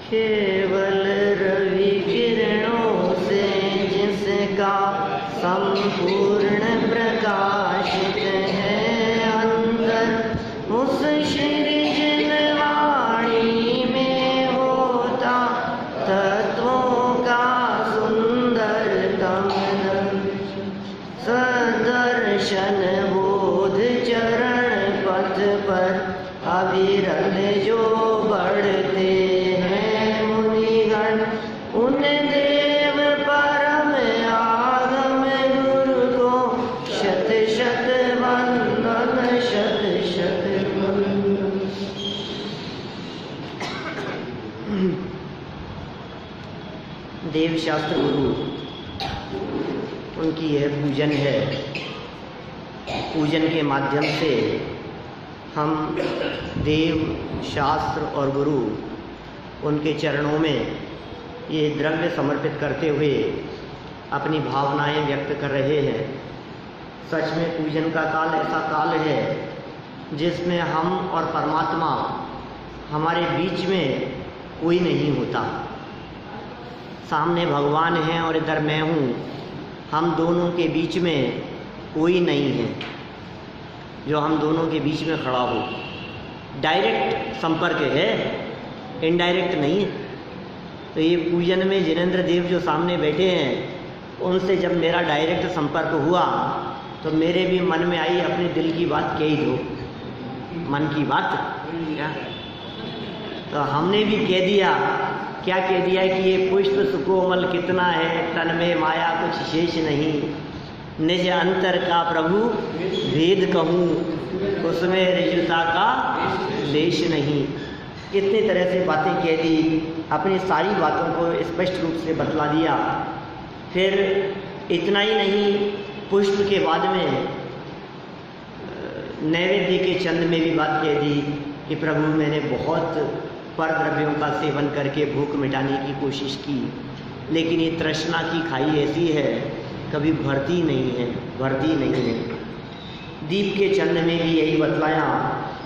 केवल रवि किरणों से जिसका संपूर्ण प्रकाशित है अंदर, उस श्री जनवाणी में होता तत्वों का सुंदरतम सदर्शन बोध चरण पथ पर अविरल जो बढ़ते हैं मुनिगण, उन देव परम आगम गुरु को शत शत वंदन, शत शत वंदन। देव शास्त्र गुरु उनकी यह पूजन है। पूजन के माध्यम से हम देव शास्त्र और गुरु उनके चरणों में ये द्रव्य समर्पित करते हुए अपनी भावनाएं व्यक्त कर रहे हैं। सच में पूजन का काल ऐसा काल है जिसमें हम और परमात्मा हमारे बीच में कोई नहीं होता। सामने भगवान हैं और इधर मैं हूँ, हम दोनों के बीच में कोई नहीं है जो हम दोनों के बीच में खड़ा हो। डायरेक्ट संपर्क है, इनडायरेक्ट नहीं है। तो ये पूजन में जिनेंद्र देव जो सामने बैठे हैं, उनसे जब मेरा डायरेक्ट संपर्क हुआ तो मेरे भी मन में आई अपने दिल की बात कह ही दो, मन की बात क्या। तो हमने भी कह दिया, क्या कह दिया कि ये पुष्प सुकोमल कितना है, तन में माया कुछ शेष नहीं, निज अंतर का प्रभु भेद कहूँ, उसमें ऋजुता का लेश नहीं। इतनी तरह से बातें कह दी, अपनी सारी बातों को स्पष्ट रूप से बतला दिया। फिर इतना ही नहीं, पुष्प के बाद में नैवेद्य के चंद में भी बात कह दी कि प्रभु मैंने बहुत पर द्रव्यों का सेवन करके भूख मिटाने की कोशिश की, लेकिन ये तृष्णा की खाई ऐसी है कभी भरती नहीं है, भरती नहीं है। दीप के चंद में भी यही बतलाया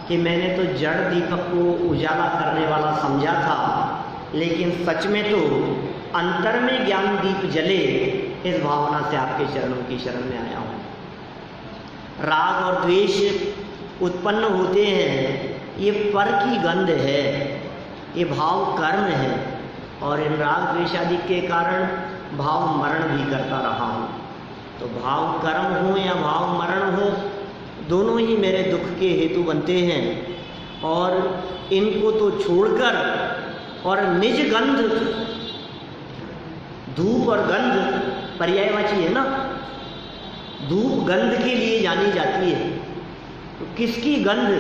कि मैंने तो जड़ दीपक को उजाला करने वाला समझा था, लेकिन सच में तो अंतर में ज्ञान दीप जले, इस भावना से आपके चरणों की शरण में आया हूँ। राग और द्वेष उत्पन्न होते हैं, ये पर की गंध है, ये भाव कर्म है, और इन राग द्वेष आदि के कारण भाव मरण भी करता रहा हूँ। तो भाव कर्म हो या भाव मरण हो, दोनों ही मेरे दुख के हेतु बनते हैं, और इनको तो छोड़कर और निज गंध, धूप और गंध पर्यायवाची है ना, धूप गंध के लिए जानी जाती है। तो किसकी गंध?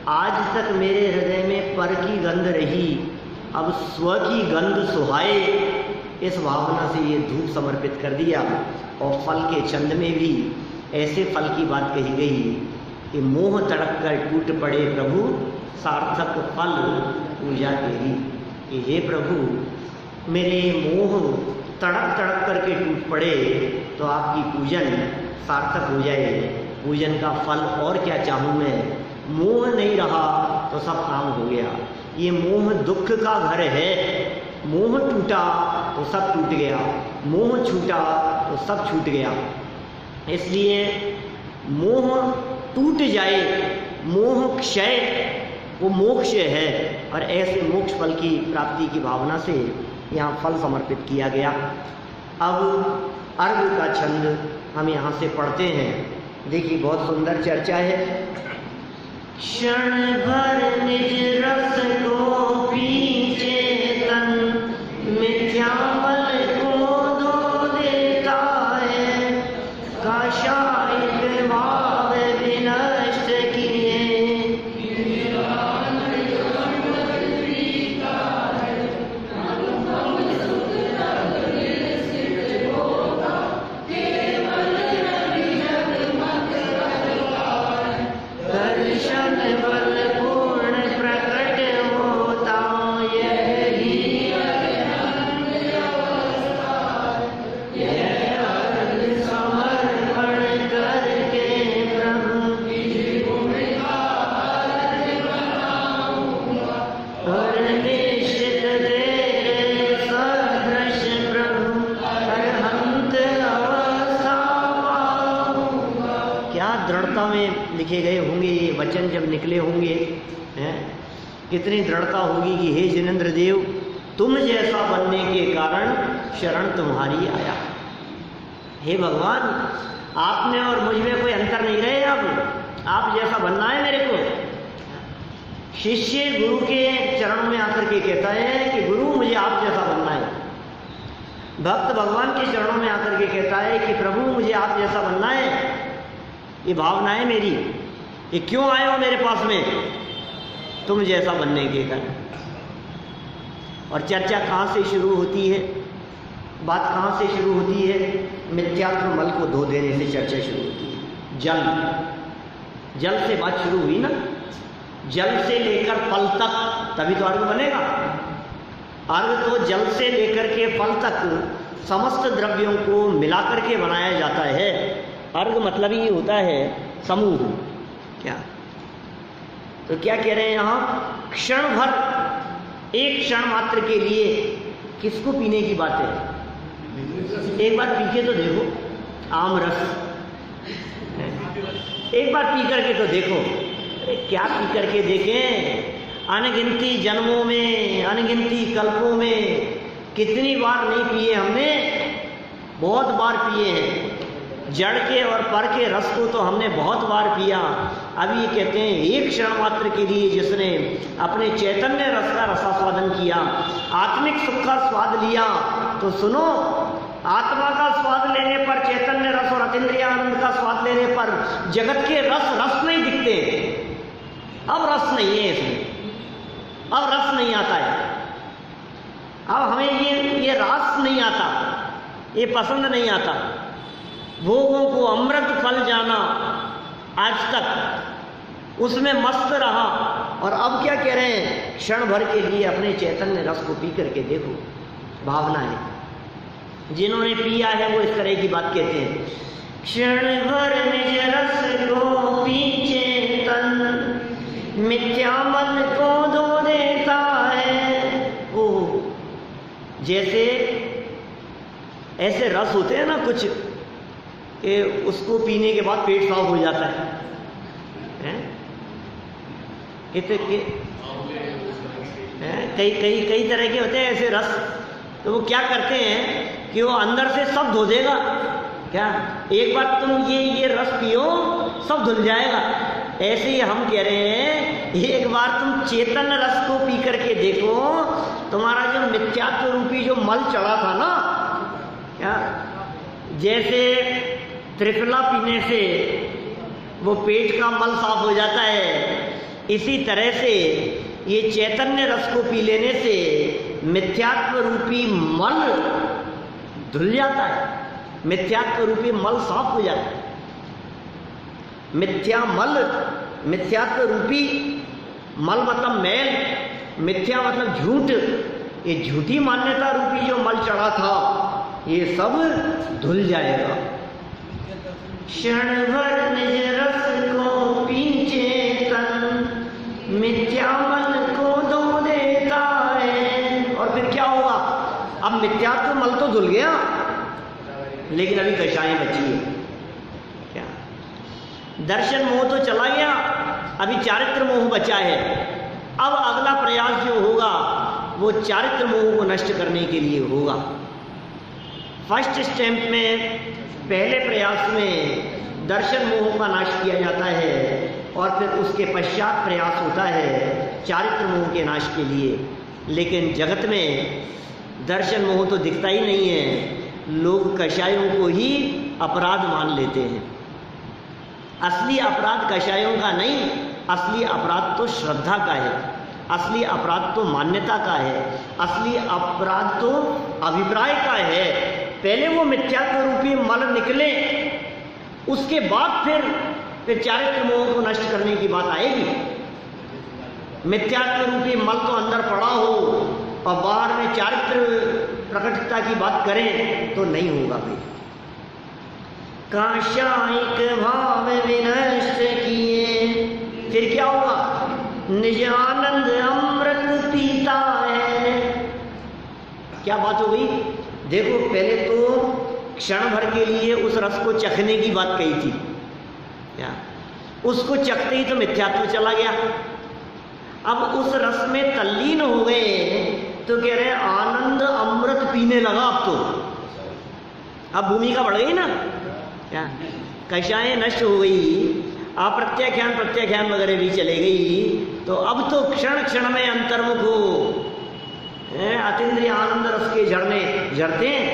आज तक मेरे हृदय में पर की गंध रही, अब स्व की गंध सुहाए, इस भावना से ये धूप समर्पित कर दिया। और फल के चंद में भी ऐसे फल की बात कही गई कि मोह तड़क कर टूट पड़े प्रभु, सार्थक फल पूजा तेरी। कि हे प्रभु, मेरे मोह तड़क तड़क करके टूट पड़े तो आपकी पूजन सार्थक हो जाए। पूजन का फल और क्या चाहूँ मैं, मोह नहीं रहा तो सब काम हो गया। ये मोह दुख का घर है, मोह टूटा तो सब टूट गया, मोह छूटा तो सब छूट गया। इसलिए मोह टूट जाए, मोह क्षय वो मोक्ष है, और ऐसे मोक्ष फल की प्राप्ति की भावना से यहाँ फल समर्पित किया गया। अब अर्घ का छंद हम यहाँ से पढ़ते हैं। देखिए बहुत सुंदर चर्चा है। क्षण भर निज रस को पीछे तन, मिथ्या बल को दो देता है, काशायिक भाव विनष्ट किए। दर्शन बल पूर्ण प्रकट होता, यही समर्पण करके प्रभु और निश्चित दे लिखे गए होंगे, ये वचन जब निकले होंगे, हैं, कितनी दृढ़ता होगी कि हे जिनेंद्र देव, तुम जैसा बनने के कारण शरण तुम्हारी आया। हे भगवान, आपने और मुझ में कोई अंतर नहीं रहे, अब आप जैसा बनना है मेरे को। शिष्य गुरु के चरणों में आकर के कहता है कि गुरु मुझे आप जैसा बनना है। भक्त भगवान के चरणों में आकर के कहता है कि प्रभु मुझे आप जैसा बनना है। ये भावना है मेरी, ये क्यों आए हो मेरे पास में? तुम जैसा बनने के कारण। और चर्चा कहाँ से शुरू होती है, बात कहाँ से शुरू होती है? मिथ्यात्व मल को धो देने से चर्चा शुरू होती है। जल से बात शुरू हुई ना, जल से लेकर फल तक, तभी तो अर्घ बनेगा। अर्घ तो जल से लेकर के फल तक समस्त द्रव्यों को मिलाकर के बनाया जाता है। अर्घ मतलब ही होता है समूह। क्या तो क्या कह रहे हैं यहाँ? क्षण भर, एक क्षण मात्र के लिए किसको पीने की बात है? एक बार पी के तो देखो आम रस, एक बार पी करके तो देखो। अरे क्या पी करके देखें? अनगिनती जन्मों में, अनगिनती कल्पों में कितनी बार नहीं पिए हमने, बहुत बार पिए हैं। जड़ के और पर के रस को तो हमने बहुत बार पिया। अभी कहते हैं एक क्षण मात्र के लिए जिसने अपने चैतन्य रस का रसास्वादन किया, आत्मिक सुख का स्वाद लिया, तो सुनो, आत्मा का स्वाद लेने पर, चैतन्य रस और अतीन्द्रिय आनंद का स्वाद लेने पर जगत के रस नहीं दिखते। अब रस नहीं है इसमें, अब रस नहीं आता है, अब हमें ये रस नहीं आता, ये पसंद नहीं आता। भोगों को अमृत फल जाना आज तक, उसमें मस्त रहा, और अब क्या कह रहे हैं? क्षण भर के लिए अपने चैतन्य रस को पी करके देखो। भावना है, जिन्होंने पिया है वो इस तरह की बात कहते हैं, क्षण भर निज रस को पी चेतन, मिथ्या मन को धो देता है। ओ जैसे ऐसे रस होते हैं ना कुछ, कि उसको पीने के बाद पेट साफ हो जाता है, कई तरह के होते हैं ऐसे रस। तो वो क्या करते हैं कि वो अंदर से सब धो देगा। क्या एक बार तुम ये रस पियो, सब धुल जाएगा। ऐसे ही हम कह रहे हैं, एक बार तुम चेतन रस को पी करके देखो, तुम्हारा जो मिथ्यात्व रूपी जो मल चढ़ा था ना, क्या जैसे त्रिफला पीने से वो पेट का मल साफ हो जाता है, इसी तरह से ये चैतन्य रस को पी लेने से मिथ्यात्व रूपी मल धुल जाता है, मिथ्यात्व रूपी मल साफ हो जाता है। मिथ्यात्व रूपी मल मतलब मैल, मिथ्या मतलब झूठ, ये झूठी मान्यता रूपी जो मल चढ़ा था, ये सब धुल जाएगा। क्षण भर निज रस को पीछे तन, मिथ्या मन को धो देता है। और फिर क्या होगा? अब मिथ्यात्व मल तो धुल गया, लेकिन अभी कषाय बची है। क्या दर्शन मोह तो चला गया, अभी चारित्र मोह बचा है। अब अगला प्रयास जो होगा वो चारित्र मोह को नष्ट करने के लिए होगा। फर्स्ट स्टेप में, पहले प्रयास में दर्शन मोह का नाश किया जाता है, और फिर उसके पश्चात प्रयास होता है चारित्र मोह के नाश के लिए। लेकिन जगत में दर्शन मोह तो दिखता ही नहीं है, लोग कषायों को ही अपराध मान लेते हैं। असली अपराध कषायों का नहीं, असली अपराध तो श्रद्धा का है, असली अपराध तो मान्यता का है, असली अपराध तो अभिप्राय का है। पहले वो मिथ्यात्व रूपी मल निकले, उसके बाद फिर चारित्र मोह को नष्ट करने की बात आएगी। मिथ्यात्व रूपी मल तो अंदर पड़ा हो और बाहर में चारित्र प्रकटता की बात करें तो नहीं होगा भाई। काशायिक भाव विनष्ट किए, फिर क्या होगा? निज आनंद अमृत पीता है। क्या बात हो गई? देखो, पहले तो क्षण भर के लिए उस रस को चखने की बात कही थी। क्या उसको चखते ही तो मिथ्यात्व चला गया। अब उस रस में तल्लीन हो गए तो कह रहे आनंद अमृत पीने लगा। अब भूमिका बढ़ गई ना, क्या कषाएं नष्ट हो गई, अप्रत्याख्यान प्रत्याख्यान वगैरह भी चले गई, तो अब तो क्षण क्षण में अंतर्मुख हो अतीन्द्रिय आनंद रस के झरने झरते हैं।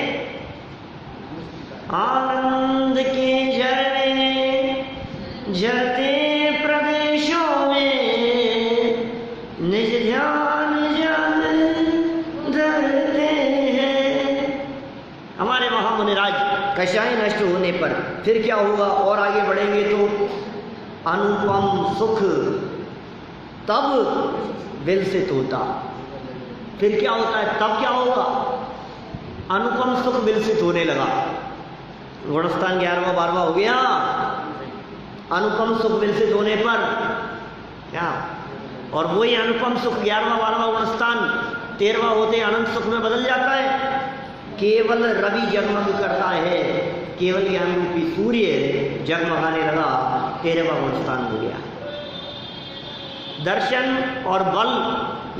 आनंद के झरने झरते प्रदेशों में निज ध्यान जन धरते हैं। हमारे महामुनिराज कषाय नष्ट होने पर फिर क्या होगा, और आगे बढ़ेंगे तो अनुपम सुख तब विलसित होता। फिर क्या होता है, तब क्या होगा, अनुपम सुख विलसित होने लगा। गुणस्थान 11वां 12वां हो गया। अनुपम सुख विलसित होने पर क्या, और वही अनुपम सुख 11वां 12वां गुणस्थान 13वां होते अनंत सुख में बदल जाता है। केवल रवि जगमग करता है, केवल ज्ञान रूपी सूर्य जगमगाने लगा, 13वां गुणस्थान हो गया। दर्शन और बल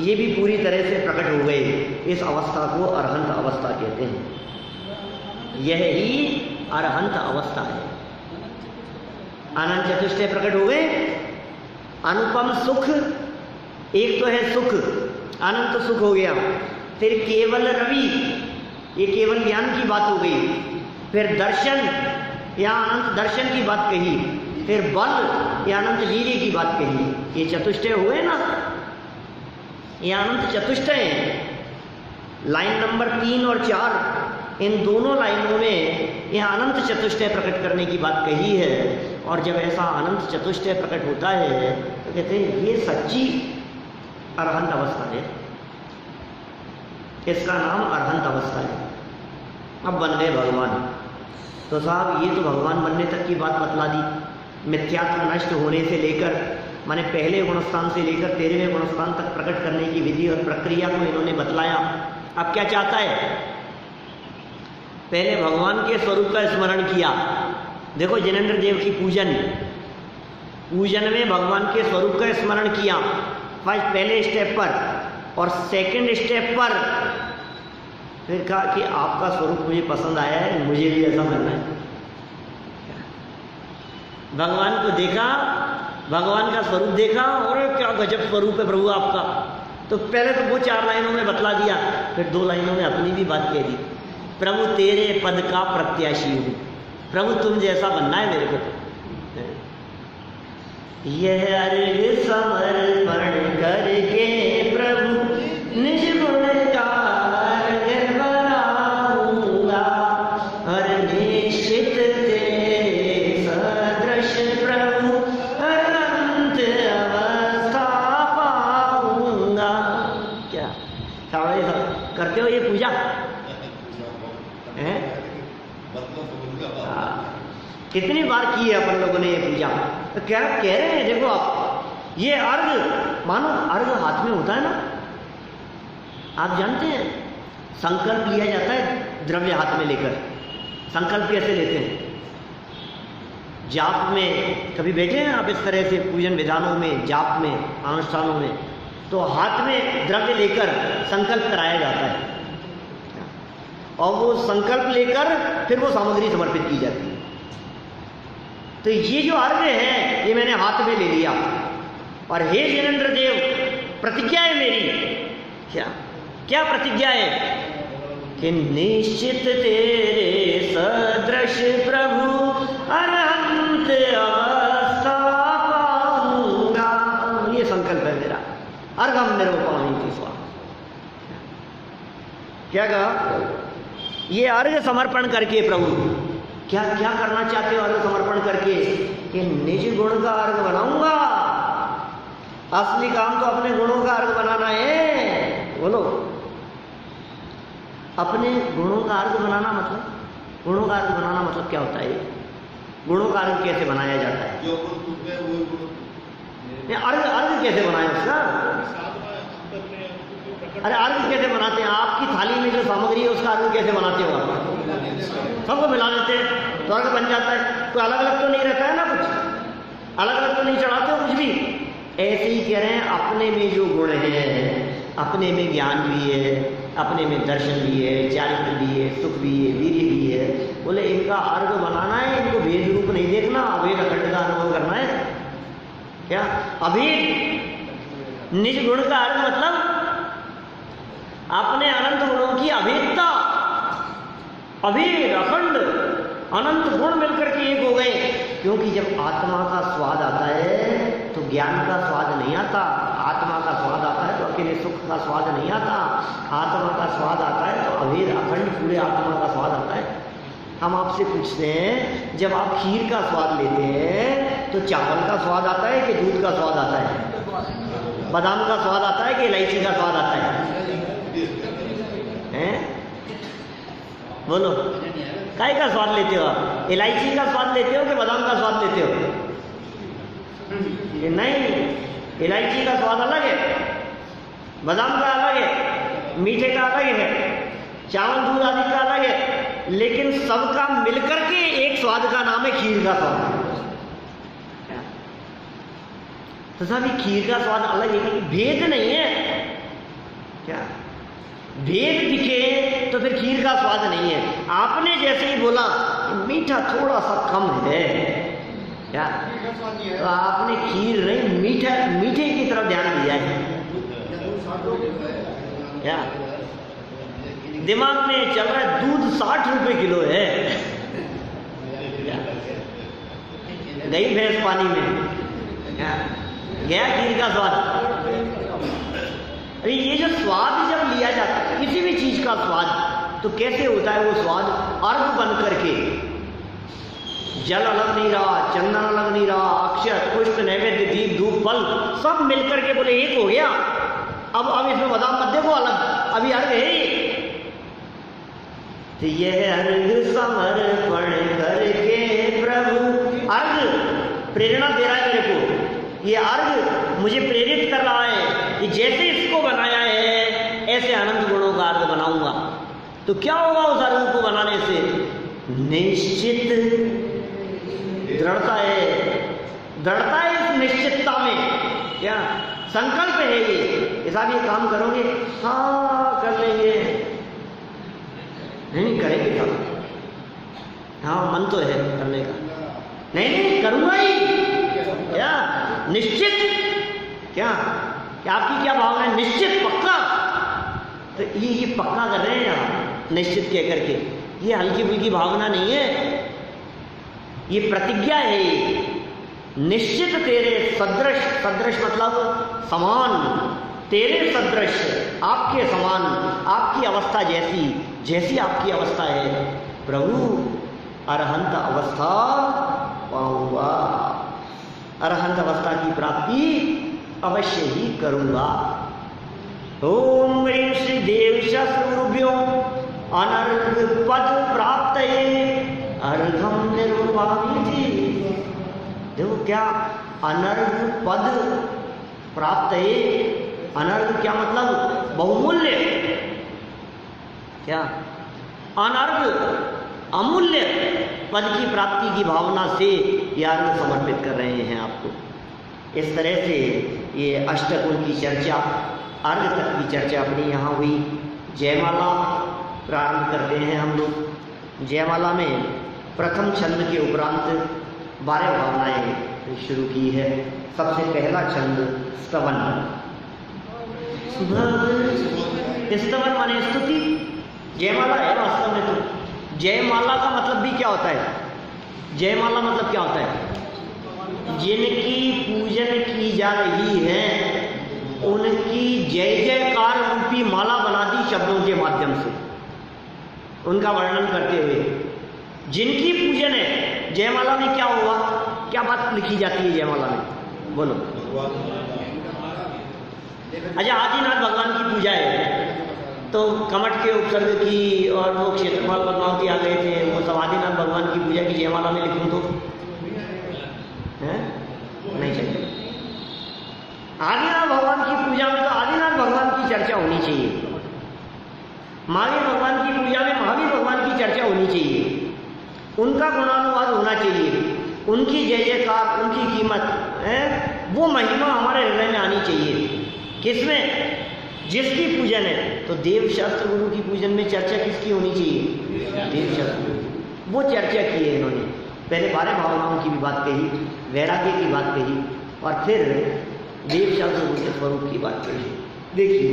ये भी पूरी तरह से प्रकट हो गए। इस अवस्था को अरहंत अवस्था कहते हैं। यह ही अरहंत अवस्था है। अनंत चतुष्टय प्रकट हो गए। अनुपम सुख, एक तो है सुख, अनंत सुख हो गया। फिर केवल रवि, ये केवल ज्ञान की बात हो गई। फिर दर्शन या अनंत दर्शन की बात कही। फिर बल या अनंत वीर्य की बात कही। ये चतुष्टय हुए ना, ये अनंत चतुष्टय है। लाइन नंबर 3 और 4 इन दोनों लाइनों में यह अनंत चतुष्टय प्रकट करने की बात कही है। और जब ऐसा अनंत चतुष्टय प्रकट होता है तो कहते हैं ये सच्ची अरहंत अवस्था है, इसका नाम अरहंत अवस्था है। अब बन गए भगवान, तो साहब ये तो भगवान बनने तक की बात बतला दी। मिथ्यात्व नष्ट होने से लेकर, माने पहले गुणस्थान से लेकर 13वें गुणस्थान तक प्रकट करने की विधि और प्रक्रिया को इन्होंने बतलाया। अब क्या चाहता है, पहले भगवान के स्वरूप का स्मरण किया। देखो जिनेंद्र देव की पूजन में भगवान के स्वरूप का स्मरण किया फर्स्ट पहले स्टेप पर, और सेकंड स्टेप पर फिर कहा कि आपका स्वरूप मुझे पसंद आया है, मुझे भी ऐसा बनना है। भगवान को देखा, भगवान का स्वरूप देखा, और क्या गजब स्वरूप है प्रभु आपका। तो पहले तो वो 4 लाइनों में बतला दिया, फिर 2 लाइनों में अपनी भी बात कह दी। प्रभु तेरे पद का प्रत्याशी हूँ, प्रभु तुम जैसा बनना है मेरे को। यह अर्घ समर्पण करके प्रभु निज गुण का अर्घ बनाऊंगा, हर निश्चित तेरे सदृश प्रभु अनंत अवस्था पाऊंगा। क्या करते हो ये पूजा है? कितनी बार की है अपन लोगों ने ये पूजा। तो क्या कह रहे हैं, देखो आप ये अर्घ, मानो अर्घ हाथ में होता है ना, आप जानते हैं संकल्प लिया जाता है द्रव्य हाथ में लेकर। संकल्प कैसे लेते हैं, जाप में कभी बैठे हैं आप इस तरह से पूजन विधानों में, जाप में, अनुष्ठानों में, तो हाथ में द्रव्य लेकर संकल्प कराया जाता है, और वो संकल्प लेकर फिर वो सामग्री समर्पित की जाती है। तो ये जो अर्घ है ये मैंने हाथ में ले लिया, और हे जिनेंद्र देव प्रतिज्ञा है मेरी। क्या क्या प्रतिज्ञा है, कि निश्चित तेरे सदृश प्रभु अनंत अवस्था पाऊंगा। ये संकल्प है मेरा, अर्घम मेरे को पानी स्वाहा। क्या कहा, ये अर्घ समर्पण करके प्रभु क्या क्या करना चाहते हो अर्घ समर्पण करके, कि निज गुण का अर्घ बनाऊंगा। असली काम तो अपने गुणों का अर्घ बनाना है। बोलो, अपने गुणों का अर्घ बनाना मतलब, गुणों का अर्घ बनाना मतलब क्या होता है? गुणों का अर्घ कैसे बनाया जाता है? अर्घ कैसे बनाए उसका? अरे अर्घ कैसे बनाते हैं? आपकी थाली में जो सामग्री है उसका अर्घ कैसे बनाते हो आप? सबको मिला देते हैं तो अर्घ बन जाता है। कोई अलग अलग तो नहीं रहता है ना कुछ। अलग अलग तो नहीं चढ़ाते हो कुछ भी। ऐसे ही कह रहे हैं अपने में जो गुण है, अपने में ज्ञान भी है, अपने में दर्शन भी है, चारित्र भी है, सुख भी है, वीर्य भी है, बोले इनका अर्घ बनाना है, इनको भेद रूप नहीं देखना, अभेद अखंड का अनुभव करना है। क्या अभेद निज गुण का अर्थ मतलब अपने अनंत गुणों की अभेदता, अभेद अखंड अनंत गुण मिलकर के एक हो गए। क्योंकि जब आत्मा का स्वाद आता है तो ज्ञान का स्वाद नहीं आता, आत्मा का स्वाद आता है तो अकेले सुख का स्वाद नहीं आता, आत्मा का स्वाद आता है तो अभेद अखंड पूरे आत्मा का स्वाद आता है। हम आपसे पूछते हैं, जब आप खीर का स्वाद लेते हैं तो चावल का स्वाद आता है कि दूध का स्वाद आता है, बादाम का स्वाद आता है कि इलायची का स्वाद आता है? बोलो, काय का स्वाद लेते हो आप? इलायची का स्वाद लेते हो कि बादाम का स्वाद लेते हो? नहीं, इलायची का स्वाद अलग है, बादाम का अलग है, मीठे का अलग है, चावल दूध आदि का अलग है, लेकिन सबका मिलकर के एक स्वाद का नाम है खीर का स्वाद। तो सभी खीर का स्वाद अलग है, भेद नहीं है। क्या भेद दिखे तो फिर खीर का स्वाद नहीं है। आपने जैसे ही बोला मीठा थोड़ा सा कम है, क्या तो आपने खीर नहीं मीठे की तरफ ध्यान दिया है। क्या दिमाग में चल रहा है दूध 60 रुपए किलो है, गई भैंस पानी में, गया खीर का स्वाद। अरे ये जो स्वाद जब लिया जाता है किसी भी चीज का स्वाद, तो कैसे होता है वो स्वाद? अर्घ बन करके, जल अलग नहीं रहा, चंदन अलग नहीं रहा, अक्षत पुष्प नैवेद्य दीप धूप फल सब मिलकर के बोले एक हो गया। अब इसमें बादाम मत देखो अलग, अभी अर्घ है ये। तो यह अर्घ समर्पण करके प्रभु, अर्घ प्रेरणा दे रहा है मेरे को, ये अर्घ मुझे प्रेरित कर रहा है कि जैसे इसको बनाया है ऐसे अनंत गुणों का अर्घ बनाऊंगा। तो क्या होगा उस अर्घ को बनाने से? निश्चित दृढ़ता है, दृढ़ता है इस निश्चितता में। क्या संकल्प है ये, साहब ये काम करोगे? हाँ कर लेंगे, नहीं करेंगे कब? हाँ मन तो है करने का, नहीं करूंगा ही। क्या निश्चित? क्या आपकी क्या भावना है? निश्चित, पक्का। तो ये पक्का कर रहे हैं आप निश्चित कह करके, ये हल्की फुल्की भावना नहीं है, ये प्रतिज्ञा है। निश्चित तेरे सदृश, सदृश मतलब समान, तेरे सदृश आपके समान, आपकी अवस्था जैसी, जैसी आपकी अवस्था है प्रभु, अरहंत अवस्था पाऊंगा, अरहंत अवस्था की प्राप्ति अवश्य ही करूंगा। ओम ह्रीं श्री देव स्वरूभ्यो अनर्घ पद प्राप्त अर्घम निरूपामि। देखो क्या अनर्घ पद प्राप्त है, अनर्घ क्या मतलब? बहुमूल्य। क्या अनर्घ अमूल्य पद की प्राप्ति की भावना से यार समर्पित कर रहे हैं आपको। इस तरह से ये अष्टकुल की चर्चा, अर्घ तक की चर्चा अपनी यहाँ हुई। जयमाला प्रारंभ करते हैं हम लोग। जयमाला में प्रथम छंद के उपरांत 12 भावनाएं शुरू की है। सबसे पहला छंद स्तवन। स्तवन माने स्तुति। जयमाला है वास्तव में तो। जयमाला का मतलब भी क्या होता है? जयमाला मतलब क्या होता है? जिनकी पूजन की जा रही है उनकी जय जयकार रूपी माला बना दी शब्दों के माध्यम से, उनका वर्णन करते हुए। जिनकी पूजन है, जयमाला में क्या हुआ, क्या बात लिखी जाती है जयमाला में? बोलो। अच्छा, आदिनाथ भगवान की पूजा है तो कमठ के उपसर्ग की और वो क्षेत्रपाल पद्मावती आ गए थे, वो सब आदिनाथ भगवान की पूजा की जयमाला में लिखूं तो है? नहीं चाहिए। आदिनाथ भगवान की पूजा में तो आदिनाथ भगवान की चर्चा होनी चाहिए। महावीर भगवान की पूजा में महावीर भगवान की चर्चा होनी चाहिए, उनका गुणानुवाद होना चाहिए। उनकी जय जयकार, उनकी कीमत है, वो महिमा हमारे हृदय में आनी चाहिए। किसमें? जिसकी पूजन है। तो देव शास्त्र गुरु की पूजन में चर्चा किसकी होनी चाहिए? देव शास्त्र गुरु। वो चर्चा की है इन्होंने। पहले 12 भावनाओं की भी बात कही, वैराग्य की बात कही, और फिर देव शास्त्र गुरु के स्वरूप की बात कही। देखिए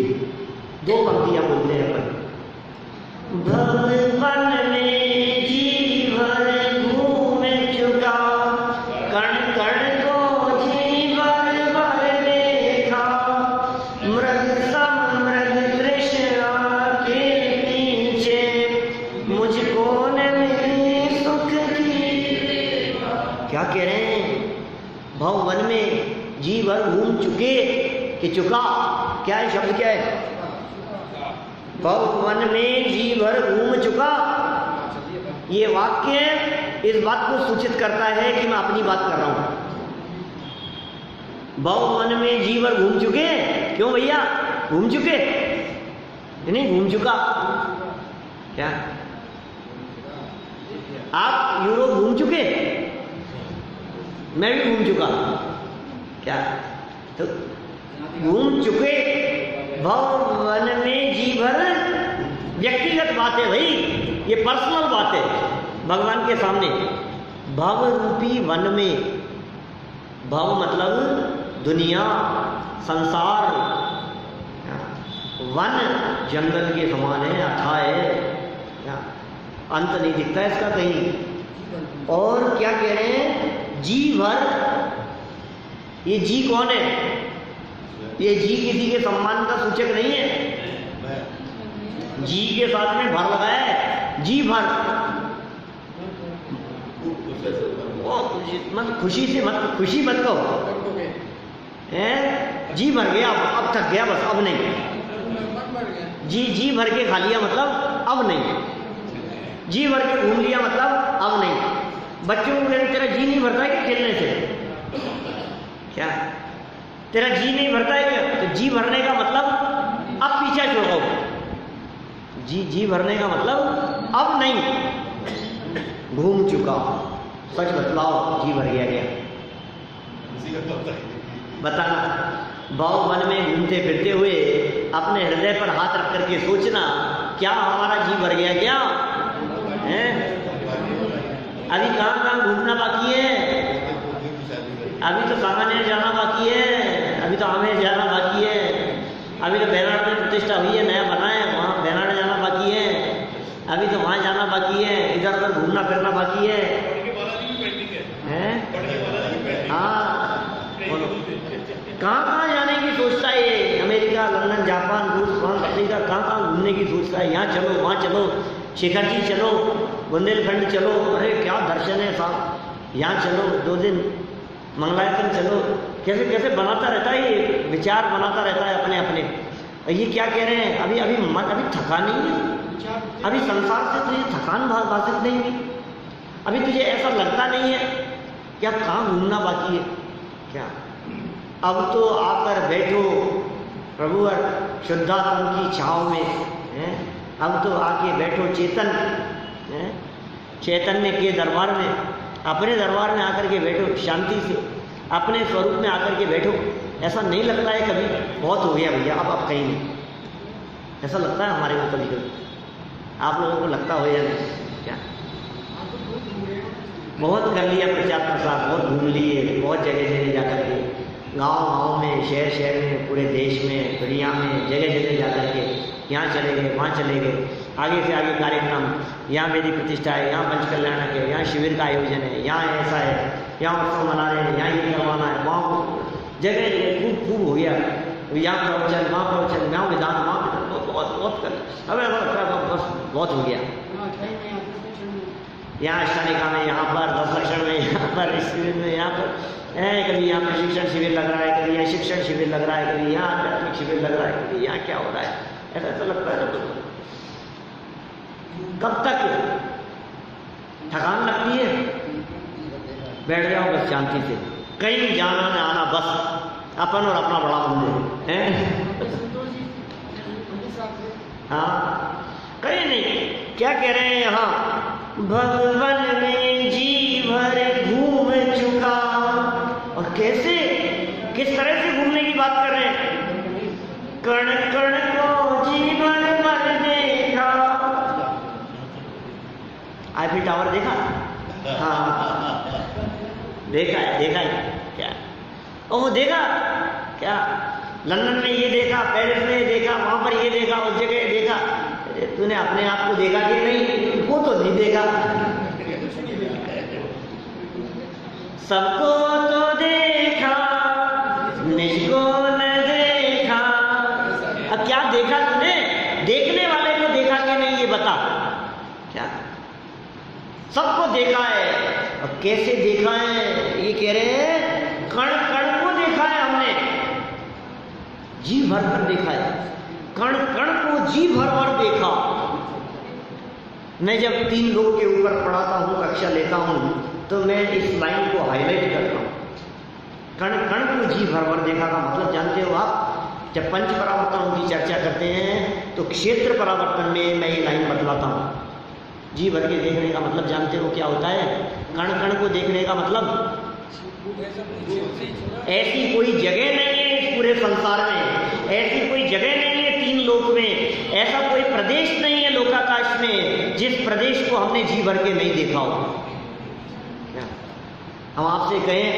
2 पंक्तियां बोलते हैं अपन। भगवन में जी भर घूम चुका, कण कण को जी भर भर देखा, मृग सम मृग तृष्णा के पीछे, मुझको न मिली सुख की। क्या कह रहे हैं? भवन में जी भर घूम चुके कि चुका, क्या है शब्द, क्या है? भवन में जी भर घूम चुका। ये वाक्य इस बात को सूचित करता है कि मैं अपनी बात कर रहा हूं। भवन में जी भर घूम चुके, क्यों भैया घूम चुके? नहीं घूम चुका क्या? आप यूरोप घूम चुके? मैं भी घूम चुका क्या? तो घूम चुके। भवन में जी भर व्यक्तिगत बात है भाई, ये पर्सनल बात है भगवान के सामने। भव रूपी वन में, भव मतलब दुनिया, संसार, वन जंगल के समान है, अथाह है, अंत नहीं दिखता इसका कहीं। और क्या कह रहे हैं? जी भर। ये जी कौन है? ये जी किसी के सम्मान का सूचक नहीं है। जी के साथ में भर लगाया है, जी भर। मत खुशी से मत, खुशी मत कहो हैं? जी भर गया, अब थक गया बस, अब नहीं। जी भर के खा लिया मतलब अब नहीं। जी भर के घूम लिया मतलब अब नहीं। बच्चों को तेरा जी नहीं भरता है क्या खेलने से? क्या तेरा जी नहीं भरता है क्या? तो जी भरने का मतलब अब पीछा छोड़ो। जी भरने का मतलब अब नहीं। घूम चुका, सच बतलाओ, जी भर गया क्या? बताना। भाव मन में घूमते फिरते हुए अपने हृदय पर हाथ रख करके सोचना, क्या हमारा जी भर गया क्या? हैं? अभी कहाँ घूमना बाकी है? अभी तो सामान्य जाना बाकी है, अभी तो हमें जाना बाकी है, अभी तो बेनाड में प्रतिष्ठा हुई है, नया बना है, वहाँ बेनाड जाना बाकी है, अभी तो वहाँ जाना बाकी है, इधर उधर घूमना फिरना बाकी है। हाँ बोलो, कहाँ जाने की सोचता है ये? अमेरिका, लंदन, जापान, रूस, फ्रांस, अफ्रीका, कहाँ घूमने की सोचता है? यहाँ चलो, वहाँ चलो, शिखर जी चलो, बुंदेलखंड चलो, अरे क्या दर्शन है साहब, यहाँ चलो 2 दिन, मंगलायतन चलो। कैसे कैसे बनाता रहता है ये, विचार बनाता रहता है अपने अपने। ये क्या कह रहे हैं? अभी थका नहीं है, अभी संसार से तुझे थकान भाषित नहीं हुई, अभी तुझे ऐसा लगता नहीं है क्या कहाँ घूमना बाकी है क्या? अब तो आकर बैठो प्रभु शुद्धात्म की छाँव में, हैं? अब तो आके बैठो चेतन, हैं? चैतन्य के दरबार में, अपने दरबार में आकर के बैठो, शांति से अपने स्वरूप में आकर के बैठो। ऐसा नहीं लगता है कभी? बहुत हो गया भैया, अब कहीं नहीं। ऐसा लगता है हमारे को कभी कभी? आप लोगों को लगता हो या नहीं? क्या बहुत कर लिया प्रचार प्रसार, बहुत घूम लिए, बहुत जगह जगह जा कर के, गाँव में, शहर शहर में, पूरे देश में, दुनिया में, जगह जगह जा कर के, यहाँ चले गए, वहाँ चले गए, आगे से आगे कार्यक्रम, यहाँ मेरी प्रतिष्ठा है, यहाँ पंच कल्याणक है, यहाँ शिविर का आयोजन है, यहाँ ऐसा है, यहाँ उत्सव मना रहे हैं, यहाँ ये करवाना है, वहाँ जगह जगह खूब हो गया, यहाँ प्रवचन, वहाँ प्रवचन, यहाँ विधान, वहाँ विधान, बहुत कर। हमें लगता है बस बहुत हो गया। यहाँ अष्टानिका में, यहाँ पर 10 लक्षण में, यहाँ पर इस शिविर में, यहाँ पर कभी यहाँ प्रशिक्षण शिविर लग रहा है, कभी यहाँ शिक्षण शिविर लग रहा है, कभी यहाँ आध्यात्मिक शिविर लग रहा है, कभी यहाँ क्या हो रहा है, ऐसा लगता है ना। कब तक थकान लगती है? बैठ जाओ बस शांति से, कहीं जाना न आना, बस अपन और अपना बड़ा बंदे हैं। हाँ कहीं नहीं। क्या कह रहे हैं यहाँ? भगवन में जी भर घूम और कैसे, किस तरह से घूमने की बात कर रहे हैं। कण कण को जी भर भर देखा। आईफिल टावर देखा? हाँ देखा है क्या? वो देखा क्या? लंदन में ये देखा, पेरिस में ये देखा, वहां पर ये देखा, उस जगह ये देखा। तूने अपने आप को देखा कि नहीं? वो तो नहीं देखा। सबको तो देखा, मुझको न देखा। अब क्या देखा तूने? देखने वाले को देखा कि नहीं ये बता। क्या सबको देखा है? अब कैसे देखा है? ये कह रहे हैं कण कण को देखा है हमने, जी भर भर देखा है। कण कण को जी भर भर देखा। मैं जब 3 लोग के ऊपर पढ़ाता हूँ, कक्षा लेता हूँ, तो मैं इस लाइन को हाईलाइट करता हूँ। कण कण को जी भर भर देखा का मतलब जानते हो आप? जब पंच परावर्तनों की चर्चा करते हैं तो क्षेत्र परावर्तन में मैं ये लाइन बतलाता हूँ। जी भर के देखने का मतलब जानते हो क्या होता है? कण कण को देखने का मतलब ऐसी कोई जगह नहीं है इस पूरे संसार में, ऐसी कोई जगह नहीं है 3 लोक में, ऐसा कोई प्रदेश नहीं है लोकाकाश में जिस प्रदेश को हमने जी भर के नहीं देखा हो। हम आपसे कहें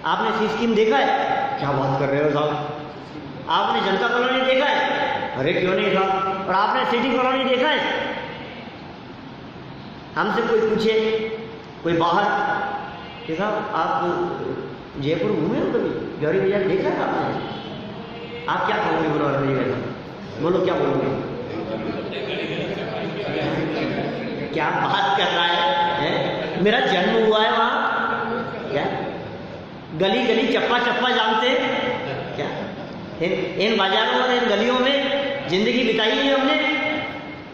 आपने सी स्कीम देखा है? क्या बात कर रहे हो साहब? आपने जनता कॉलोनी देखा है? अरे क्यों नहीं साहब? और आपने सिटी कॉलोनी देखा है? हमसे कोई पूछे, कोई बाहर कि साहब आप जयपुर घूमे हो कभी? गौरी बाजार देखा है आपने? आप क्या कहोगे? बोलो क्या बोलोगे? क्या बात कर रहा है? मेरा जन्म हुआ है वहां। क्या गली गली चप्पा चप्पा जानते हैं क्या? इन बाजारों और इन गलियों में जिंदगी बिताई है हमने।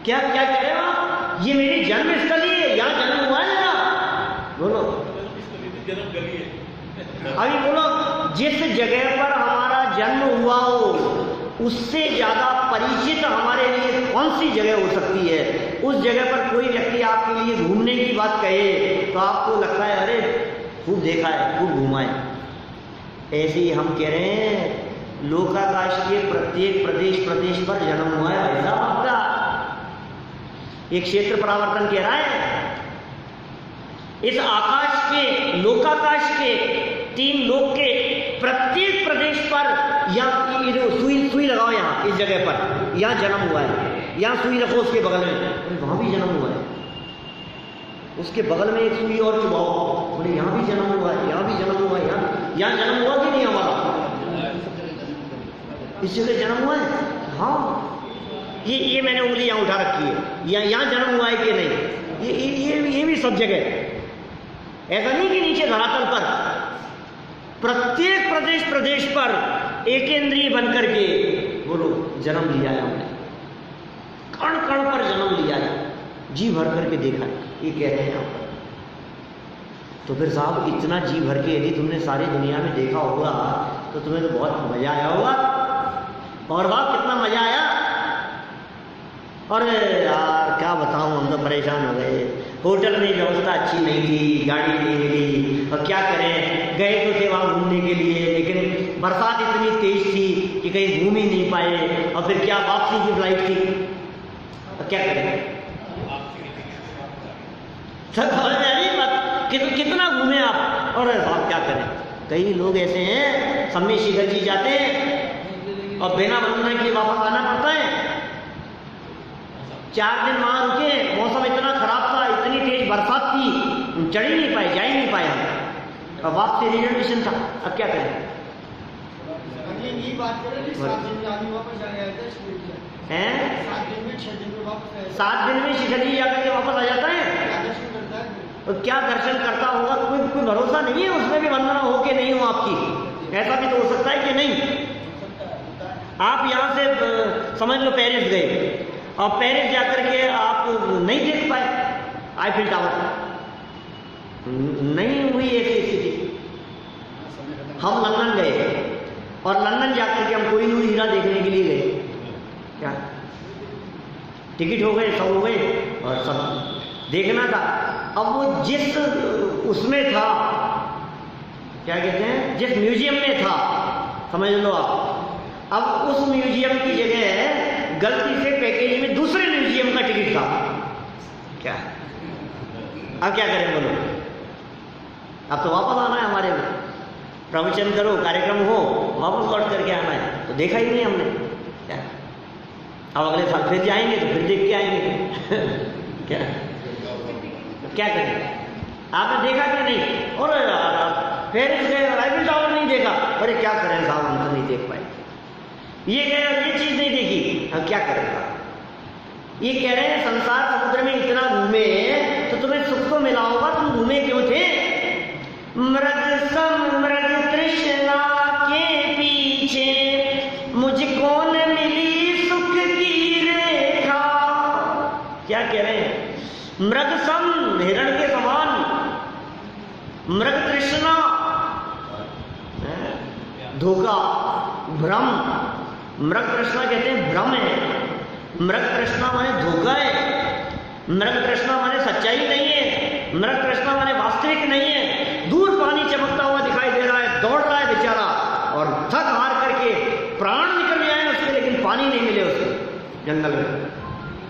क्या क्या कह रहे हो आप? ये मेरी जन्म स्थली है, यहाँ जन्म हुआ है ना? बोलो अभी बोलो, जिस जगह पर हमारा जन्म हुआ हो उससे ज्यादा परिचित हमारे लिए कौन सी जगह हो सकती है? उस जगह पर कोई व्यक्ति आपके लिए घूमने की बात कहे तो आपको लगता है अरे खूब देखा है, खूब घूमा है। ऐसे ही हम कह रहे हैं लोकाकाश के प्रत्येक प्रदेश पर जन्म हुआ है ऐसा आपका। एक क्षेत्र परावर्तन कह रहा है इस आकाश के, लोकाकाश के 3 लोक के प्रत्येक प्रदेश पर, या सुई लगाओ यहाँ इस जगह पर, यहाँ जन्म हुआ है, यहाँ सुई रखो उसके बगल में, वहां भी जन्म हुआ है। उसके बगल में एक सुई और चुबाओ, बोले यहाँ भी जन्म हुआ है, यहाँ भी जन्म हुआ है, यहाँ जन्म हुआ कि नहीं हमारा? इस जगह जन्म हुआ है। हाँ ये मैंने उंगली यहाँ उठा रखी है, यहाँ जन्म हुआ है कि नहीं? ये भी सब जगह। ऐसा नहीं कि नीचे धरातल पर, प्रत्येक प्रदेश पर एकेंद्रीय बनकर के बोलो जन्म लिया है हमने, कण कण पर जन्म लिया है, जी भर करके देखा है, ये कह रहे हैं यहाँ पर। तो फिर साहब इतना जी भर के यदि तुमने सारी दुनिया में देखा होगा तो तुम्हें तो बहुत मजा आया होगा। और वाह कितना मजा आया। और यार क्या बताऊं, हम तो परेशान हो गए। होटल में व्यवस्था अच्छी नहीं थी, गाड़ी नहीं मिली, और क्या करें, गए तो थे वहाँ घूमने के लिए, लेकिन बरसात इतनी तेज थी कि कहीं घूम ही नहीं पाए, और फिर क्या वापसी की फ्लाइट थी, और क्या करें? कितना घूमे आप, और साहब क्या करें। कई लोग ऐसे हैं सम्मी शिखर जी जाते हैं और बिना वंदना के वापस आना पड़ता है। 4 दिन वहां रुके, मौसम इतना खराब था, इतनी तेज बरसात थी, चढ़ ही नहीं पाए, जा ही नहीं पाए हम, और वापसी रिजर्वेशन था। अब क्या करें? हैं 7 दिन में शिखर जी जाकर के वापस आ जाता है। और क्या दर्शन करता होगा, कोई भरोसा नहीं है उसमें भी वंदना हो के नहीं हो आपकी। ऐसा भी तो हो सकता है कि नहीं। आप यहाँ से समझ लो पेरिस गए, और पेरिस जाकर के आप नहीं देख पाए आईफिल टावर, नहीं हुई ऐसी स्थिति। हम लंदन गए और लंदन जाकर के हम कोहिनूर हीरा देखने के लिए गए, क्या टिकट हो गए, सब हो गए और सब देखना था। अब वो जिस उसमें था क्या कहते हैं, जिस म्यूजियम में था, समझ लो आप, अब उस म्यूजियम की जगह गलती से पैकेज में दूसरे म्यूजियम का टिकट था। क्या अब क्या करें बोलो? अब तो वापस आना है, हमारे प्रवचन करो, कार्यक्रम हो, वापस लौट करके आना है। तो देखा ही नहीं हमने। क्या अब अगले साल फिर जाएंगे तो फिर देख के आएंगे। क्या क्या करें? आपने देखा कि नहीं? और पेरिस गए, आईफिल टावर नहीं देखा। अरे क्या करें साहब, हम तो नहीं देख पाए। ये कह रहे ये चीज नहीं देखी, हम क्या करेंगे? ये कह रहे हैं संसार समुद्र में इतना घूमे तो तुम्हें सुख तो मिला होगा, तुम घूमे क्यों थे? मृग सम मृग तृष्णा के पीछे मुझको न मिली सुख की रेखा। क्या कह रहे हैं? मृग सम, हिरण के समान, मृग तृष्णा, धोखा, भ्रम। मृग तृष्णा कहते हैं भ्रम है। मृग तृष्णा माने धोखा है। मृग तृष्णा माने सच्चाई नहीं है। मृग तृष्णा माने वास्तविक नहीं है। दूर पानी चमकता हुआ दिखाई दे रहा है, दौड़ रहा है बेचारा, और थक हार करके प्राण निकल जाए उसके, लेकिन पानी नहीं मिले उसको जंगल में,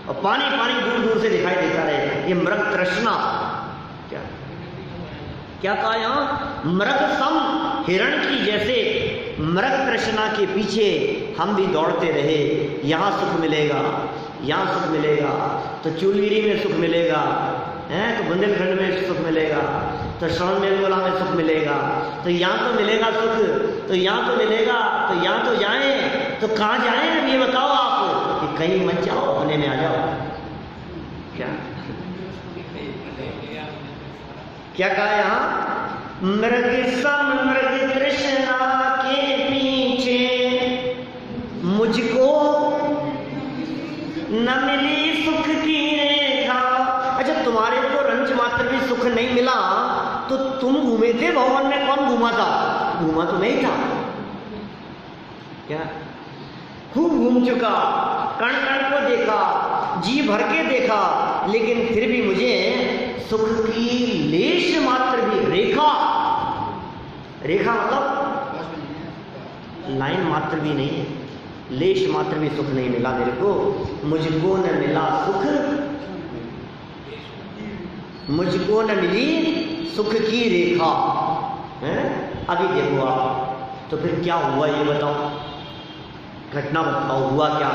और पानी पानी दूर दूर से दिखाई देता रहे। ये मृग तृष्णा। क्या क्या कहा यहाँ? मृग सम, हिरण की जैसे मृग तृष्णा के पीछे हम भी दौड़ते रहे। यहाँ सुख मिलेगा, यहाँ सुख मिलेगा, तो चूलगिरी में सुख मिलेगा, है तो बुंदेलखंड में सुख मिलेगा, तो श्रवणबेलगोला में सुख मिलेगा, तो यहाँ तो मिलेगा सुख, तो यहाँ तो मिलेगा, तो यहाँ तो जाएं, तो कहाँ जाएं? अब ये बताओ आप कि कहीं मत जाओ, अपने में आ जाओ। क्या क्या कहा यहाँ? मृग सम मृग तृष्णा के पीछे मुझको न मिली सुख की रेखा। अच्छा, तुम्हारे को रंच मात्र भी सुख नहीं मिला तो तुम घूमे थे भवन में? कौन घूमा था? घूमा तो नहीं था। क्या खूब घूम चुका, कण कण को देखा, जी भर के देखा, लेकिन फिर भी मुझे सुख की लेश मात्र भी, रेखा, रेखा मतलब लाइन मात्र भी नहीं है, लेश मात्र भी सुख नहीं मिला मेरे को। मुझको न मिला सुख, मुझको न मिली सुख की रेखा। है अभी देखो आप, तो फिर क्या हुआ ये बताओ, घटना बताओ, हुआ क्या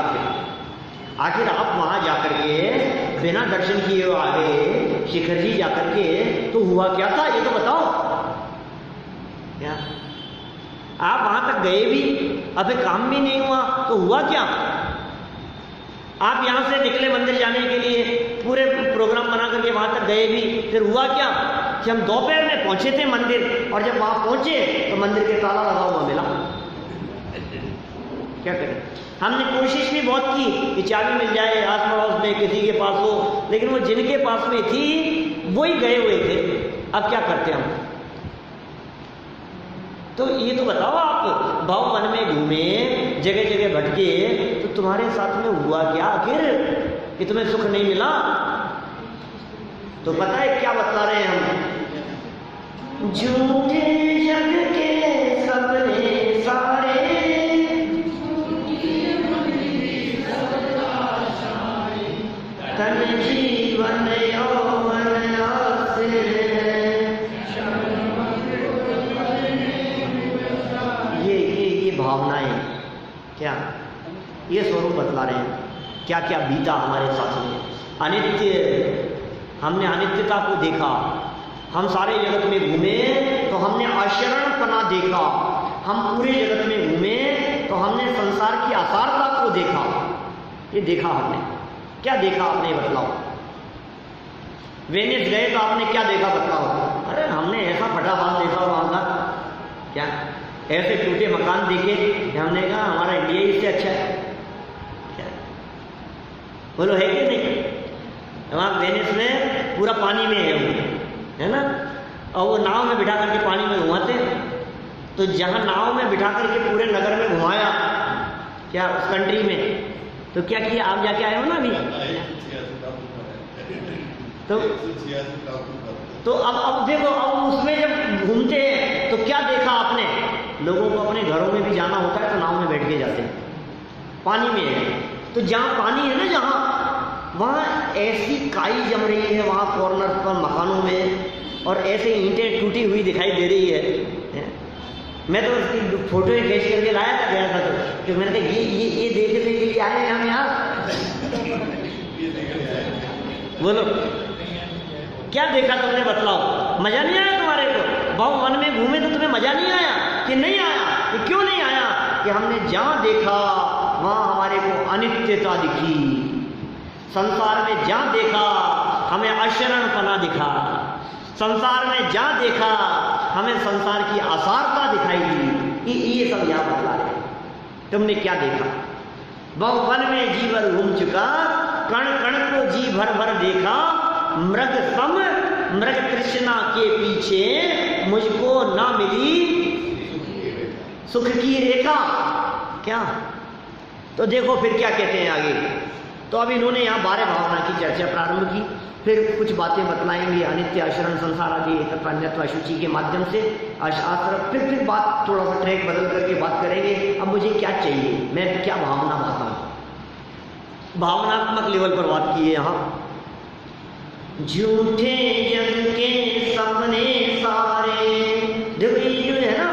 आखिर आप वहां जाकर के बिना दर्शन किए आ गए शिखर जी जाकर के, तो हुआ क्या था ये तो बताओ। क्या आप वहां तक गए भी, अभी काम भी नहीं हुआ, तो हुआ क्या? आप यहां से निकले मंदिर जाने के लिए, पूरे प्रोग्राम बना करके वहां तक गए भी, फिर हुआ क्या कि हम दोपहर में पहुंचे थे मंदिर, और जब वहां पहुंचे तो मंदिर के ताला लगा हुआ मिला। क्या करें? हमने कोशिश भी बहुत की कि चाबी मिल जाए आस पड़ोस में किसी के पास हो, लेकिन वो जिनके पास में थी वो ही गए हुए थे। अब क्या करते हम? तो ये तो बताओ आप, भाव मन में घूमे, जगह जगह भटके, तो तुम्हारे साथ में हुआ क्या आखिर कि तुम्हें सुख नहीं मिला? तो पता है क्या बतला रहे हैं हम? झूठे जग के सपने सारे, तन जीवन यौवन आश्रित, ये भावनाएं, क्या ये स्वरूप बतला रहे हैं। क्या क्या बीता हमारे साथ में, अनित्य, हमने अनित्यता को देखा। हम सारे जगत में घूमे तो हमने आचरणपना देखा, हम पूरे जगत में घूमे तो हमने संसार की असारता को देखा। ये देखा हमने, क्या देखा आपने बतलाओ? वेनिस गए तो आपने क्या देखा बतलाओ? अरे हमने ऐसा फटाफट देखा वहां का, क्या ऐसे टूटे मकान देखे, हमने कहा हमारा इंडिया इससे अच्छा है। क्या बोलो, है कि नहीं? वहां वेनिस में पूरा पानी में है ना, और वो नाव में बिठा करके पानी में घुमाते, तो जहां नाव में बिठा करके पूरे नगर में घुमाया, क्या उस कंट्री में, तो क्या किया? आप जाके आए हो ना अभी, तो अब देखो, अब उसमें जब घूमते हैं तो क्या देखा आपने? लोगों को अपने घरों में भी जाना होता है तो नाव में बैठ के जाते हैं, पानी में है। तो जहाँ पानी है ना, जहाँ वहाँ ऐसी काई जम रही है वहाँ कॉर्नर पर मकानों में, और ऐसे ईंटें टूटी हुई दिखाई दे रही है। मैं तो उसकी फोटो खींच करके लाया था, गया था तो मैंने कहा ये देखने के लिए आए हैं हम यहाँ। बोलो क्या देखा तुमने, बतलाओ। मजा नहीं आया तुम्हारे को? बहु वन में घूमे तो तुम्हें मजा नहीं आया कि नहीं आया? कि क्यों नहीं आया? कि हमने जहाँ देखा वहाँ हमारे को अनित्यता दिखी। संसार में जहाँ देखा हमें अशरणपना दिखा। संसार में जहाँ देखा हमें संसार की असारता दिखाई दी। ये सब यहाँ बतला रहे। तुमने क्या देखा? बहु वन में जी भर घूम चुका, कण कण को जी भर भर देखा, मृग सम मृग तृष्णा के पीछे मुझको ना मिली सुख की रेखा। क्या? तो देखो फिर क्या कहते हैं आगे। तो अब इन्होंने यहाँ 12 भावना की चर्चा प्रारंभ की, फिर कुछ बातें बतलाएंगे अनित्य, अशरण, संसार आदि तथा अन्यत्व, अशुचि के माध्यम से अशास्त्र। फिर बात थोड़ा सा ट्रैक बदल करके बात करेंगे। अब मुझे क्या चाहिए, मैं क्या भावना भाता हूँ, भावनात्मक लेवल पर बात की है यहाँ। झूठे जग के सपने सारे, देखो ये जो है ना,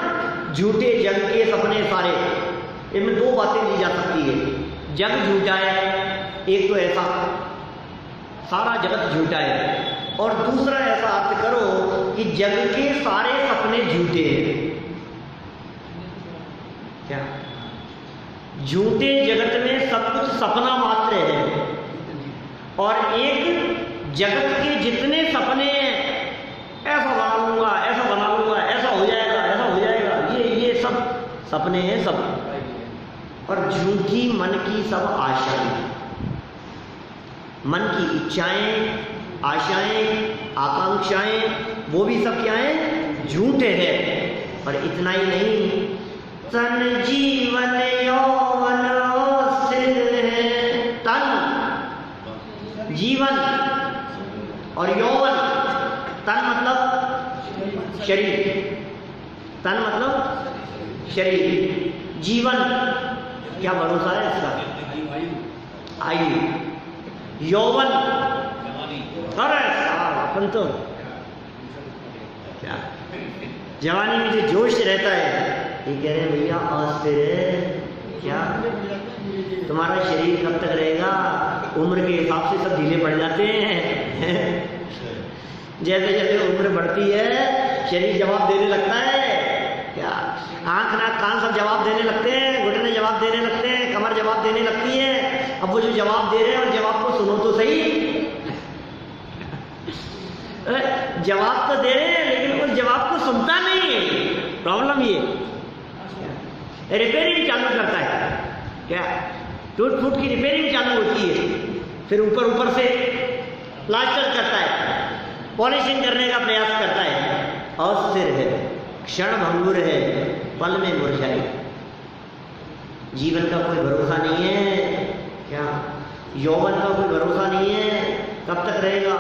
झूठे जग के सपने सारे, इनमें 2 बातें ली जा सकती है। जग झूठा है, एक तो ऐसा सारा जगत झूठा है, और दूसरा ऐसा अर्थ करो कि जग के सारे सपने झूठे हैं। क्या? झूठे जगत में सब कुछ सपना मात्र है, और एक जगत के जितने सपने हैं, ऐसा बना लूंगा, ऐसा बना लूंगा, ऐसा हो जाएगा, ऐसा हो जाएगा, ये सब सपने हैं सब, और झूठी मन की सब आशाएं, मन की इच्छाएं, आशाएं, आकांक्षाएं, वो भी सब क्या है? झूठे हैं। और इतना ही नहीं, तन जीवन यौवन स्थिर है। तन जीवन और यौवन, तन मतलब शरीर, तन मतलब शरीर, जीवन क्या भरोसा है इसका? आयु, यौवन, अरे अपन तो क्या जवानी में जो जोश रहता है, ये कह रहे हैं भैया अस्थिर है। क्या तुम्हारा शरीर कब तक रहेगा? उम्र के हिसाब से सब ढीले पड़ जाते हैं। जैसे जैसे उम्र बढ़ती है शरीर जवाब देने लगता है। क्या आंख नाक कान सब जवाब देने लगते हैं, घुटने जवाब देने लगते हैं, कमर जवाब देने लगती है। अब वो जो जवाब दे रहे हैं उस जवाब को सुनो तो सही। जवाब तो दे रहे हैं लेकिन उस जवाब को सुनता नहीं है। प्रॉब्लम ये रिपेयरिंग चालू करता है। क्या टूट फूट की रिपेयरिंग चालू होती है, फिर ऊपर ऊपर से प्लास्टर करता है, पॉलिशिंग करने का प्रयास करता है। अस्थिर है, क्षण भंगुर है, पल में मुरझाए। जीवन का कोई भरोसा नहीं है। क्या यौवन का कोई भरोसा नहीं है, कब तक रहेगा?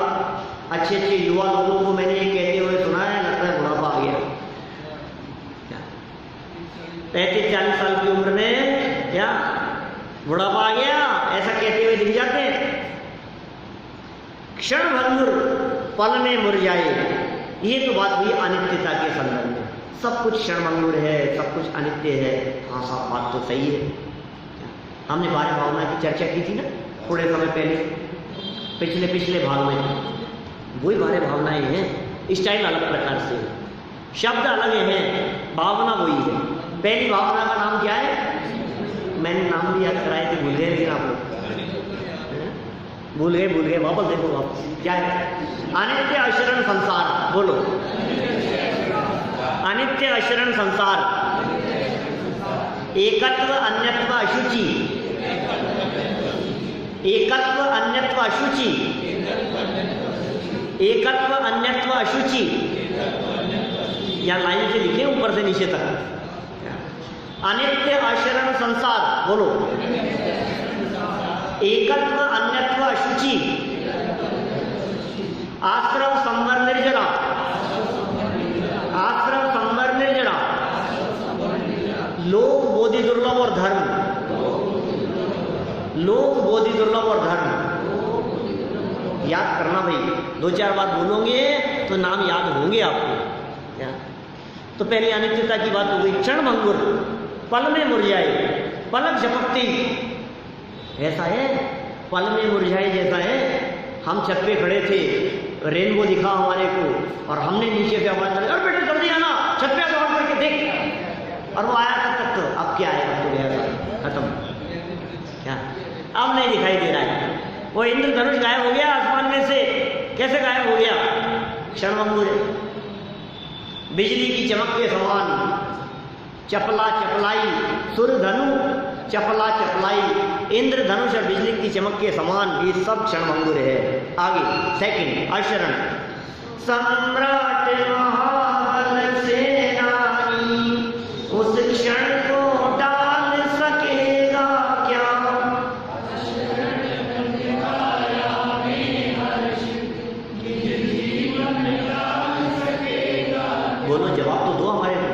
अच्छे अच्छे युवा लोगों को मैंने ये कहते हुए सुना है, लगता है बुढ़ापा आ गया। 35-40 साल की उम्र में क्या बुढ़ापा आ गया, ऐसा कहते हुए दिख जाते हैं। क्षण भंगुर, पल में मुरझाए। ये तो बात हुई अनित्यता के संदर्भ में। सब कुछ क्षण भंगुर है, सब कुछ अनित्य है। हाँ साहब, बात तो सही है। हमने 12 भावना की चर्चा की थी ना थोड़े समय पहले, पिछले भाग में। वही 12 भावनाएं हैं, स्टाइल अलग प्रकार से, शब्द अलग हैं, भावना वही है। पहली भावना का नाम क्या है? मैंने नाम भी याद कराए थे, भूल गए आप लोग? भूल गए, वापस देखो वापस। क्या है? अनित्य अशरण संसार। बोलो, अनित्य अशरण संसार। एकत्व अन्यत्व अशुचि, एकत्व अन्यत्व अशुचि, एकत्व अन्यत्व अशुचि। या लाइन से लिखे ऊपर से नीचे तक। अनित्य अशरण संसार। बोलो, एकत्व अन्यत्व अशुचि, आश्रम संवर निर्जरा, आश्रम संवर निर्जरा, लोक बोधि दुर्लभ और धर्म। याद करना भाई, 2-4 बार बोलोगे तो नाम याद होंगे आपको। क्या तो पहले अनित्यता की बात हो गई। क्षण भंगुर, पल में मुरझाए, पलक झपकती, ऐसा है पल में मुरझाए जैसा है। हम छत पे खड़े थे, रेनबो दिखा हमारे को और हमने नीचे से आवाज अरे बेटे जल्दी आना, छत पे आवाज करके देख, और वो आया तब तक तो अब क्या है, अब तो गया खत्म। क्या अब नहीं दिखाई दे रहा है। वो इंद्रधनुष गायब हो गया आसमान में से। कैसे गायब हो गया? क्षण भंगुर है। बिजली की चमक के समान, चपला चपलाई, सुरधनु चपला चपलाई, इंद्रधनुष और बिजली की चमक के समान, ये सब क्षण भंगुर है। आगे सेकंड अशरण, सम्राट महाबल सेनानी उस क्षण को डाल सकेगा क्या? बोलो जवाब तो दो हमारे को,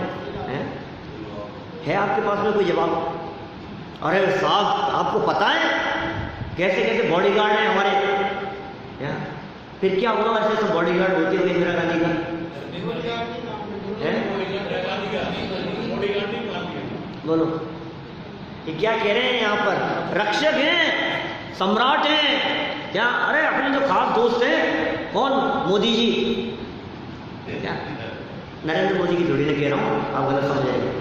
है आपके पास में कोई जवाब? अरे साहब आपको पता है कैसे कैसे बॉडीगार्ड हैं हमारे, क्या फिर क्या हुआ? ऐसे सब बॉडीगार्ड होते हुए इंदिरा गांधी का है? बोलो ये क्या कह रहे हैं यहाँ पर? रक्षक हैं, सम्राट हैं क्या? अरे अपने जो खास दोस्त हैं, कौन? मोदी जी। क्या नरेंद्र मोदी की जोड़ी ने कह रहा हूँ, आप गलत समझ जाएंगे।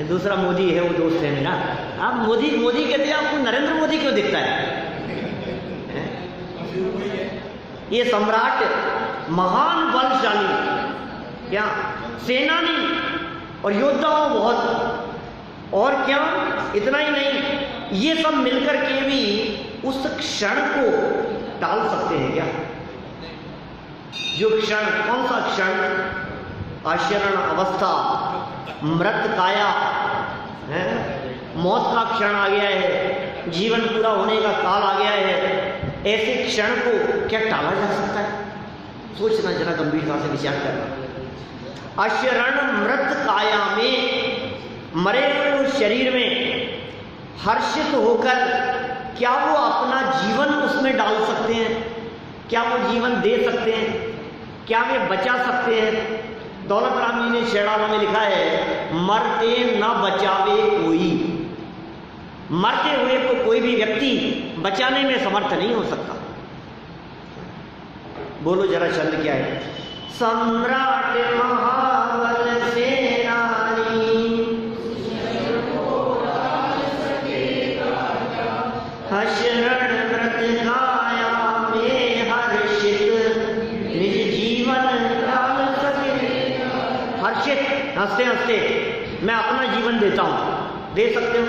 दूसरा मोदी है, वो दोस्त है मेरा। आप मोदी मोदी कहते हैं, आपको नरेंद्र मोदी क्यों दिखता है? ये सम्राट, महान बलशाली, क्या सेनानी और योद्धाओं बहुत, और क्या इतना ही नहीं, ये सब मिलकर के भी उस क्षण को टाल सकते हैं क्या? जो क्षण, कौन सा क्षण? आशरण अवस्था, मृत काया है, मौत का क्षण आ गया है, जीवन पूरा होने का काल आ गया है। ऐसे क्षण को क्या टाला जा सकता है? सोचना जरा, गंभीरता से विचार करना। अशरण मृत काया में, मरे हुए उस शरीर में हर्षित होकर क्या वो अपना जीवन उसमें डाल सकते हैं? क्या वो जीवन दे सकते हैं? क्या वे बचा सकते हैं? दौलत राम जी ने शेराना में लिखा है, मरते न बचावे कोई। मरते हुए को कोई भी व्यक्ति बचाने में समर्थ नहीं हो सकता। बोलो जरा शब्द क्या है? सम्राट महाबल सेनानी हशरण व्रत काया में हर्षित निज जीवन डाल सके। हर्षित, हंसते हंसते मैं अपना जीवन देता हूं। दे सकते हो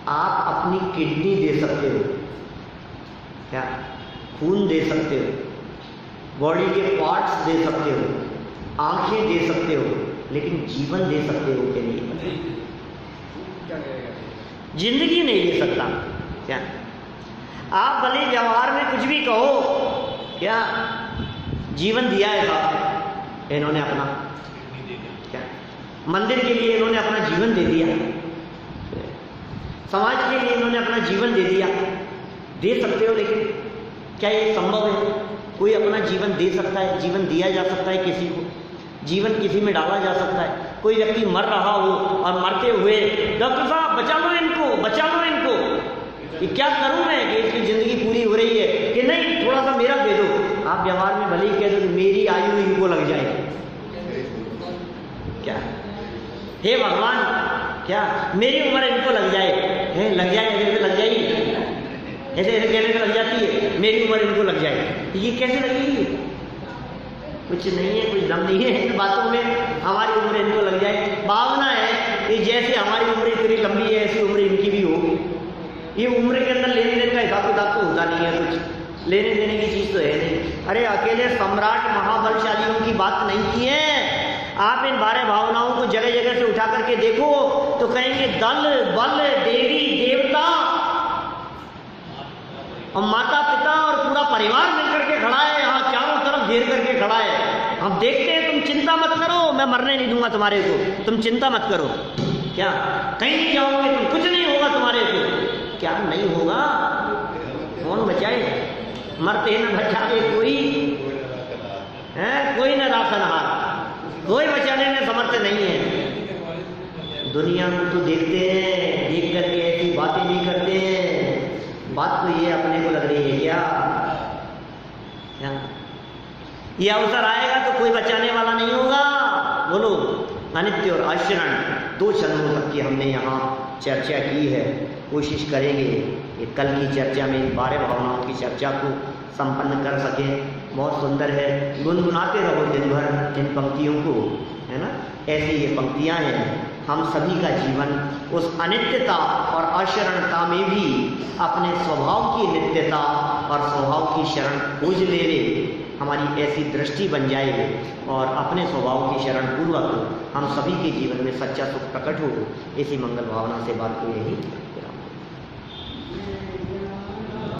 आप, अपनी किडनी दे सकते हो, क्या खून दे सकते हो, बॉडी के पार्ट्स दे सकते हो, आंखें दे सकते हो, लेकिन जीवन दे सकते हो के लिए जिंदगी नहीं दे सकता। क्या आप भले व्यवहार में कुछ भी कहो, क्या जीवन दिया है साहब इन्होंने अपना, क्या मंदिर के लिए इन्होंने अपना जीवन दे दिया, समाज के लिए इन्होंने अपना जीवन दे दिया। दे सकते हो, लेकिन क्या ये संभव है? कोई अपना जीवन दे सकता है? जीवन दिया जा सकता है किसी को? जीवन किसी में डाला जा सकता है? कोई व्यक्ति मर रहा हो और मरते हुए डॉक्टर साहब बचा लो इनको, बचा लो इनको, ये क्या करूं मैं कि इसकी जिंदगी पूरी हो रही है, कि नहीं थोड़ा सा मेरा दे दो। आप व्यवहार में भले ही कह दो कि मेरी आयु इनको लग जाए, क्या हे भगवान, क्या मेरी उम्र इनको लग जाए, है लग जाए, ऐसे लग जाएगी, ऐसे ऐसे कहने से लग जाती है, मेरी उम्र इनको लग जाए, ये कैसे लगेगी? कुछ नहीं है, कुछ दम नहीं है इन बातों में। हमारी उम्र इनको लग जाए, भावना है कि जैसे हमारी उम्र इतनी लंबी है ऐसी उम्र इनकी भी हो। ये उम्र के अंदर लेने देने का हिसाब किताब तो होता नहीं है, कुछ लेने देने की चीज तो है नहीं। अरे अकेले सम्राट महाबलशालियों की बात नहीं की है। आप इन 12 भावनाओं को जगह जगह से उठा करके देखो तो कहेंगे दल बल देवी देवता और माता पिता और पूरा परिवार मिलकर के खड़ा है, यहाँ चारों तरफ घेर करके खड़ा है। हम देखते हैं, तुम चिंता मत करो, मैं मरने नहीं दूंगा तुम्हारे को, तुम चिंता मत करो। क्या कहीं नहीं जाओगे तुम, कुछ नहीं होगा तुम्हारे को। क्या नहीं होगा? कौन बचाए? मरते न बचावे कोई है, कोई न राखनहार, कोई बचाने में समर्थ नहीं है। दुनिया को तो देखते हैं, देख करके ऐसी बातें नहीं करते हैं। बात तो ये अपने को लग रही है क्या ये अवसर आएगा तो कोई बचाने वाला नहीं होगा। बोलो, अनित्य और आचरण दो चरणों तक की हमने यहाँ चर्चा की है। कोशिश करेंगे ये कल की चर्चा में इन 12 भावनाओं की चर्चा को संपन्न कर सकें। बहुत सुंदर है, गुनगुनाते रहो दिन भर इन पंक्तियों को, है ना। ऐसी ये पंक्तियाँ हैं। हम सभी का जीवन उस अनित्यता और अशरणता में भी अपने स्वभाव की नित्यता और स्वभाव की शरण खोज ले हमारी ऐसी दृष्टि बन जाए और अपने स्वभाव की शरण पूर्वक हम सभी के जीवन में सच्चा सुख प्रकट हो। इसी मंगल भावना से बात को यही विराम।